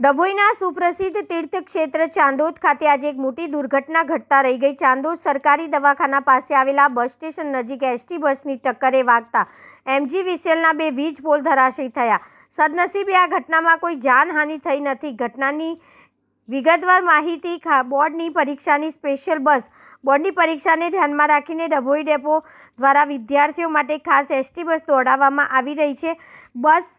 ડભોઈના સુપ્રસિદ્ધ તીર્થક્ષેત્ર ચાંદોદ ખાતે આજે એક મોટી દુર્ઘટના ઘટતા રહી ગઈ। ચાંદોદ સરકારી દવાખાના પાસે આવેલા બસ સ્ટેશન નજીક એસટી બસની ટક્કરે વાગતા MGVCLના 2 વીજ પોલ ધરાશયી થયા। સદનસીબે આ ઘટનામાં કોઈ જાનહાનિ થઈ નથી। ઘટનાની વિગતવાર માહિતી બોર્ડની પરીક્ષાની સ્પેશિયલ બસ બોર્ડની પરીક્ષાને ધ્યાનમાં રાખીને ડભોઈ ડેપો દ્વારા વિદ્યાર્થીઓ માટે ખાસ એસટી બસ દોડાવવામાં આવી રહી છે। બસ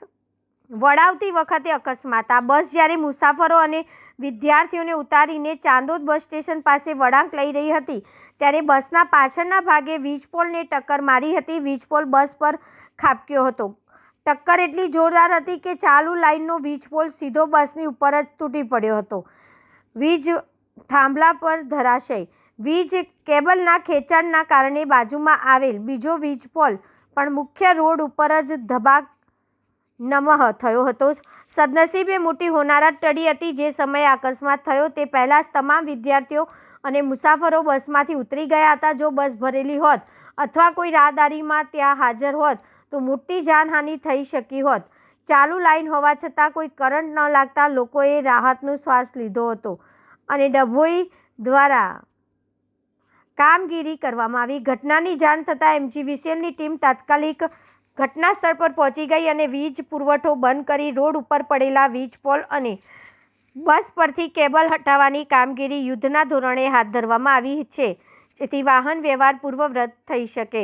વડાવતી વખતે અકસ્માત। આ બસ જ્યારે મુસાફરો અને વિદ્યાર્થીઓને ઉતારીને ચાંદોદ બસ સ્ટેશન પાસે વળાંક લઈ રહી હતી ત્યારે બસના પાછળના ભાગે વીજ પોલને ટક્કર મારી હતી। વીજ પોલ બસ પર ખાબક્યો હતો। ટક્કર એટલી જોરદાર હતી કે ચાલુ લાઇનનો વીજ પોલ સીધો બસની ઉપર જ તૂટી પડ્યો હતો। વીજ થાંભલા પર ધરાશયી। વીજ કેબલના ખેંચાણના કારણે બાજુમાં આવેલ બીજો વીજ પોલ પણ મુખ્ય રોડ ઉપર જ ધબાક નમઃ થયો હતો। સદનસીબે મોટી હોનારત ટળી હતી। જે સમયે અકસ્માત થયો તે પહેલાં જ તમામ વિદ્યાર્થીઓ અને મુસાફરો બસમાંથી ઉતરી ગયા હતા। જો બસ ભરેલી હોત અથવા કોઈ રાહદારીમાં ત્યાં હાજર હોત તો મોટી જાનહાનિ થઈ શકી હોત। ચાલુ લાઇન હોવા છતાં કોઈ કરંટ ન લાગતા લોકોએ રાહતનો શ્વાસ લીધો હતો અને ડભોઈ દ્વારા કામગીરી કરવામાં આવી। ઘટનાની જાણ થતાં MGVCLની ટીમ તાત્કાલિક ઘટના સ્થળ પર પહોંચી ગઈ અને વીજ પુરવઠો બંધ કરી રોડ ઉપર પડેલા વીજ પોલ અને બસ પરથી કેબલ હટાવવાની કામગીરી યુદ્ધના ધોરણે હાથ ધરવામાં આવી છે જેથી વાહન વ્યવહાર પૂર્વવત થઈ શકે।